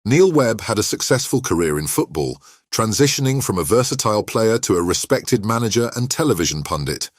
Neil Webb had a successful career in football, transitioning from a versatile player to a respected manager and television pundit.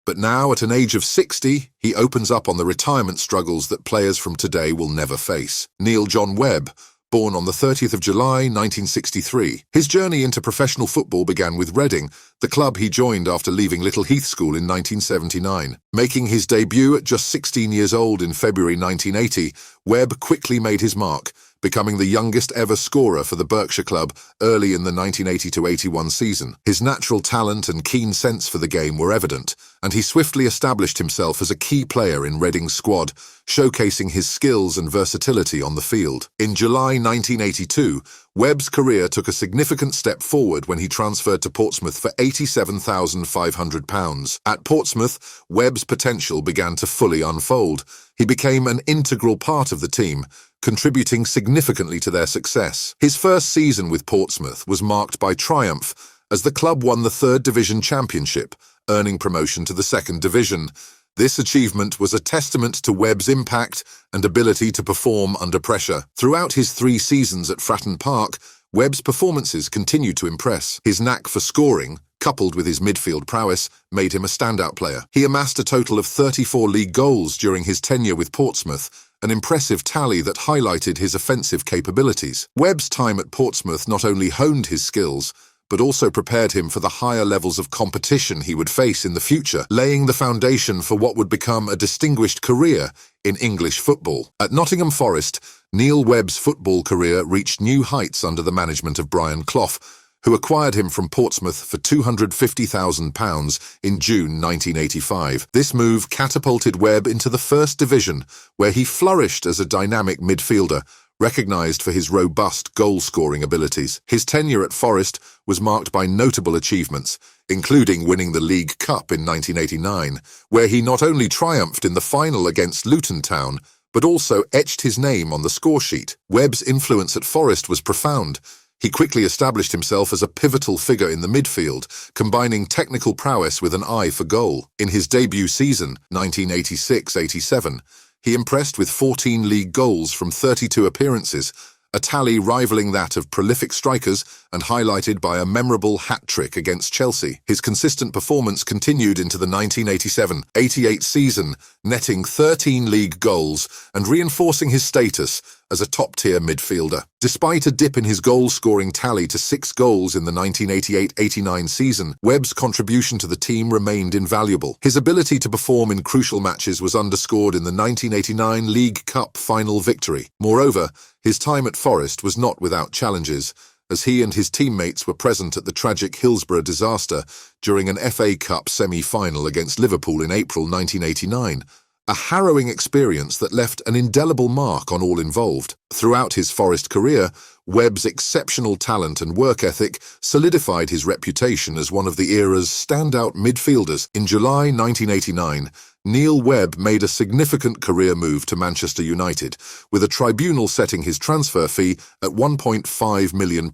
But now, at an age of 60, he opens up on the retirement struggles that players from today will never face. Neil John Webb, born on the 30th of July, 1963. His journey into professional football began with Reading, the club he joined after leaving Little Heath School in 1979. Making his debut at just 16 years old in February 1980, Webb quickly made his mark, becoming the youngest ever scorer for the Berkshire club early in the 1980-81 season. His natural talent and keen sense for the game were evident, and he swiftly established himself as a key player in Reading's squad, showcasing his skills and versatility on the field. In July 1982, Webb's career took a significant step forward when he transferred to Portsmouth for £87,500. At Portsmouth, Webb's potential began to fully unfold. He became an integral part of the team, contributing significantly to their success. His first season with Portsmouth was marked by triumph, as the club won the Third Division Championship, earning promotion to the Second Division. This achievement was a testament to Webb's impact and ability to perform under pressure. Throughout his 3 seasons at Fratton Park, Webb's performances continued to impress. His knack for scoring, coupled with his midfield prowess, made him a standout player. He amassed a total of 34 league goals during his tenure with Portsmouth, an impressive tally that highlighted his offensive capabilities. Webb's time at Portsmouth not only honed his skills, but also prepared him for the higher levels of competition he would face in the future, laying the foundation for what would become a distinguished career in English football. At Nottingham Forest, Neil Webb's football career reached new heights under the management of Brian Clough, who acquired him from Portsmouth for £250,000 in June 1985. This move catapulted Webb into the First Division, where he flourished as a dynamic midfielder, recognised for his robust goal-scoring abilities. His tenure at Forest was marked by notable achievements, including winning the League Cup in 1989, where he not only triumphed in the final against Luton Town, but also etched his name on the scoresheet. Webb's influence at Forest was profound. He quickly established himself as a pivotal figure in the midfield, combining technical prowess with an eye for goal. In his debut season, 1986-87, he impressed with 14 league goals from 32 appearances, a tally rivaling that of prolific strikers and highlighted by a memorable hat-trick against Chelsea. His consistent performance continued into the 1987-88 season, netting 13 league goals and reinforcing his status as a top-tier midfielder. Despite a dip in his goal-scoring tally to 6 goals in the 1988-89 season, Webb's contribution to the team remained invaluable. His ability to perform in crucial matches was underscored in the 1989 League Cup final victory. Moreover, his time at Forest was not without challenges, as he and his teammates were present at the tragic Hillsborough disaster during an FA Cup semi-final against Liverpool in April 1989. A harrowing experience that left an indelible mark on all involved. Throughout his Forest career, Webb's exceptional talent and work ethic solidified his reputation as one of the era's standout midfielders. In July 1989, Neil Webb made a significant career move to Manchester United, with a tribunal setting his transfer fee at £1.5 million.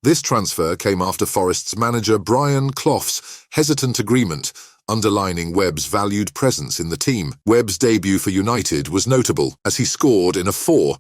This transfer came after Forest's manager Brian Clough's hesitant agreement, underlining Webb's valued presence in the team. Webb's debut for United was notable, as he scored in a 4-1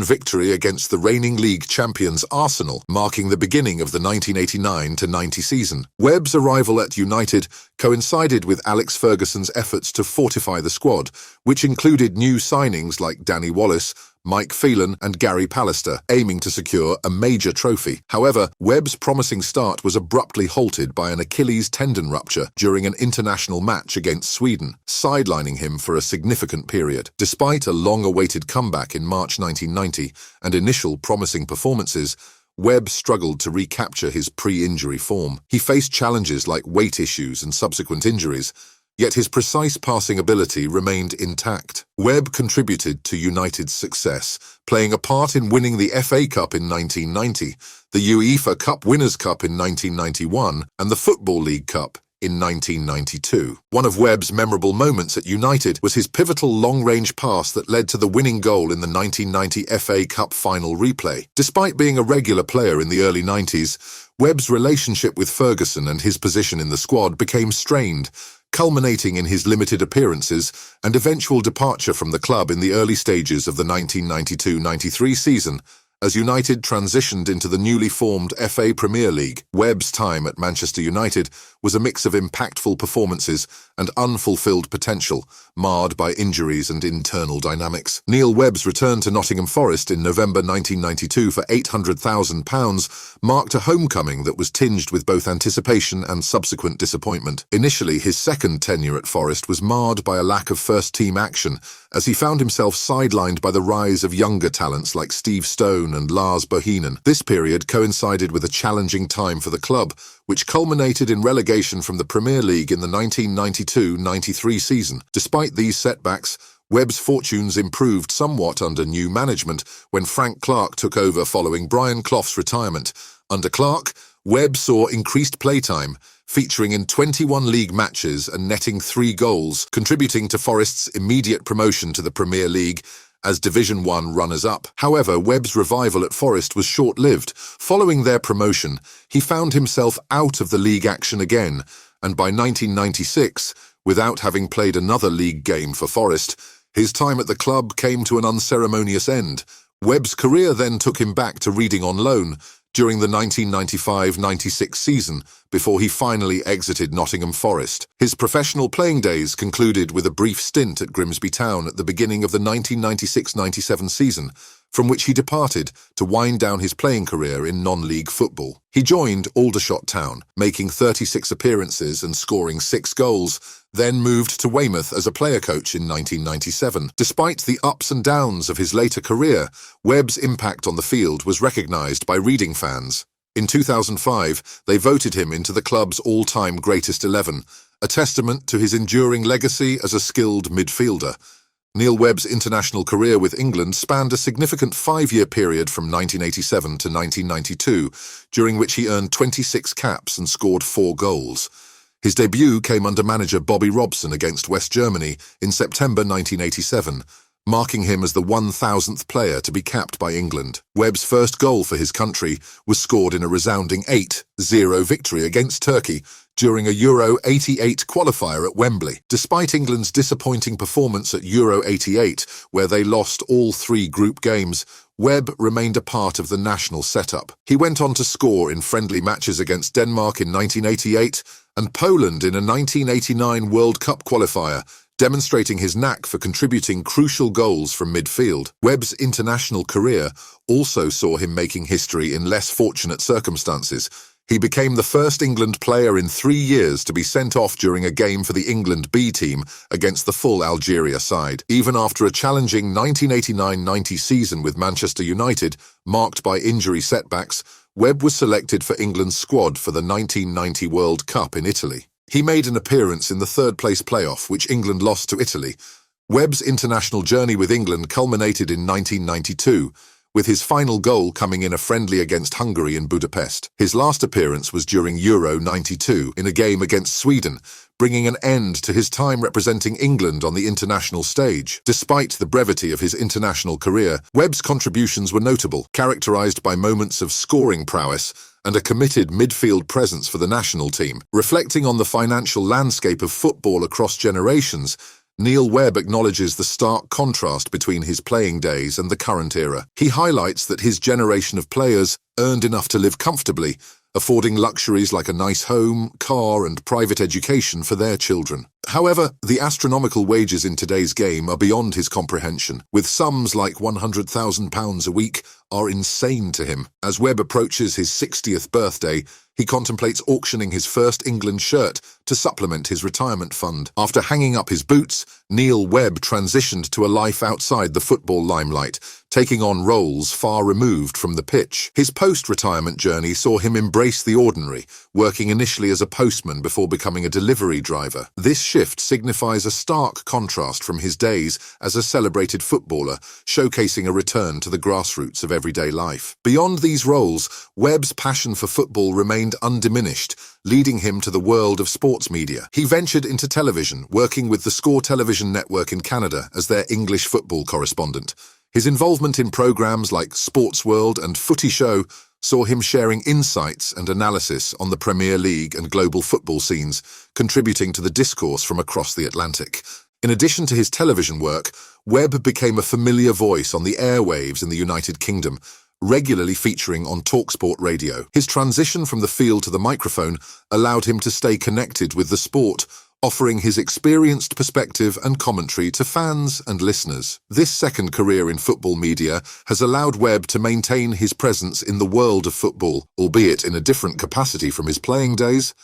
victory against the reigning league champions Arsenal, marking the beginning of the 1989-90 season. Webb's arrival at United coincided with Alex Ferguson's efforts to fortify the squad, which included new signings like Danny Wallace, Mike Phelan and Gary Pallister, aiming to secure a major trophy. However, Webb's promising start was abruptly halted by an Achilles tendon rupture during an international match against Sweden, sidelining him for a significant period. Despite a long-awaited comeback in March 1990 and initial promising performances, Webb struggled to recapture his pre-injury form. He faced challenges like weight issues and subsequent injuries, yet his precise passing ability remained intact. Webb contributed to United's success, playing a part in winning the FA Cup in 1990, the UEFA Cup Winners' Cup in 1991, and the Football League Cup in 1992. One of Webb's memorable moments at United was his pivotal long-range pass that led to the winning goal in the 1990 FA Cup final replay. Despite being a regular player in the early 90s, Webb's relationship with Ferguson and his position in the squad became strained, culminating in his limited appearances and eventual departure from the club in the early stages of the 1992-93 season As United transitioned into the newly formed FA Premier League, Webb's time at Manchester United was a mix of impactful performances and unfulfilled potential, marred by injuries and internal dynamics. Neil Webb's return to Nottingham Forest in November 1992 for £800,000 marked a homecoming that was tinged with both anticipation and subsequent disappointment. Initially, his second tenure at Forest was marred by a lack of first-team action, as he found himself sidelined by the rise of younger talents like Steve Stone and Lars Bohinen. This period coincided with a challenging time for the club, which culminated in relegation from the Premier League in the 1992-93 season. Despite these setbacks, Webb's fortunes improved somewhat under new management when Frank Clark took over following Brian Clough's retirement. Under Clark, Webb saw increased playtime, featuring in 21 league matches and netting 3 goals, contributing to Forest's immediate promotion to the Premier League as Division 1 runners-up. However, Webb's revival at Forest was short-lived. Following their promotion, he found himself out of the league action again, and by 1996, without having played another league game for Forest, his time at the club came to an unceremonious end. Webb's career then took him back to Reading on loan during the 1995-96 season, before he finally exited Nottingham Forest. His professional playing days concluded with a brief stint at Grimsby Town at the beginning of the 1996-97 season, from which he departed to wind down his playing career in non-league football. He joined Aldershot Town, making 36 appearances and scoring 6 goals, then moved to Weymouth as a player coach in 1997. Despite the ups and downs of his later career, Webb's impact on the field was recognised by Reading fans. In 2005, they voted him into the club's all-time greatest 11, a testament to his enduring legacy as a skilled midfielder. Neil Webb's international career with England spanned a significant 5-year period from 1987 to 1992, during which he earned 26 caps and scored 4 goals. His debut came under manager Bobby Robson against West Germany in September 1987, marking him as the 1,000th player to be capped by England. Webb's first goal for his country was scored in a resounding 8-0 victory against Turkey during a Euro 88 qualifier at Wembley. Despite England's disappointing performance at Euro 88, where they lost all 3 group games, Webb remained a part of the national setup. He went on to score in friendly matches against Denmark in 1988 and Poland in a 1989 World Cup qualifier, demonstrating his knack for contributing crucial goals from midfield. Webb's international career also saw him making history in less fortunate circumstances. He became the first England player in 3 years to be sent off during a game for the England B team against the full Algeria side. Even after a challenging 1989-90 season with Manchester United, marked by injury setbacks, Webb was selected for England's squad for the 1990 World Cup in Italy. He made an appearance in the third-place playoff, which England lost to Italy. Webb's international journey with England culminated in 1992, with his final goal coming in a friendly against Hungary in Budapest. His last appearance was during Euro 92 in a game against Sweden, bringing an end to his time representing England on the international stage. Despite the brevity of his international career, Webb's contributions were notable, characterised by moments of scoring prowess and a committed midfield presence for the national team. Reflecting on the financial landscape of football across generations, Neil Webb acknowledges the stark contrast between his playing days and the current era. He highlights that his generation of players earned enough to live comfortably, affording luxuries like a nice home, car, and private education for their children. However, the astronomical wages in today's game are beyond his comprehension, with sums like £100,000 a week are insane to him. As Webb approaches his 60th birthday, he contemplates auctioning his first England shirt to supplement his retirement fund. After hanging up his boots, Neil Webb transitioned to a life outside the football limelight, taking on roles far removed from the pitch. His post-retirement journey saw him embrace the ordinary, working initially as a postman before becoming a delivery driver. This shift signifies a stark contrast from his days as a celebrated footballer, showcasing a return to the grassroots of everyday life. Beyond these roles, Webb's passion for football remained undiminished, leading him to the world of sports media. He ventured into television, working with the Score television network in Canada as their English football correspondent. His involvement in programs like Sports World and Footy Show saw him sharing insights and analysis on the Premier League and global football scenes, contributing to the discourse from across the Atlantic. In addition to his television work, Webb became a familiar voice on the airwaves in the United Kingdom, regularly featuring on talkSPORT radio. His transition from the field to the microphone allowed him to stay connected with the sport, offering his experienced perspective and commentary to fans and listeners. This second career in football media has allowed Webb to maintain his presence in the world of football, albeit in a different capacity from his playing days.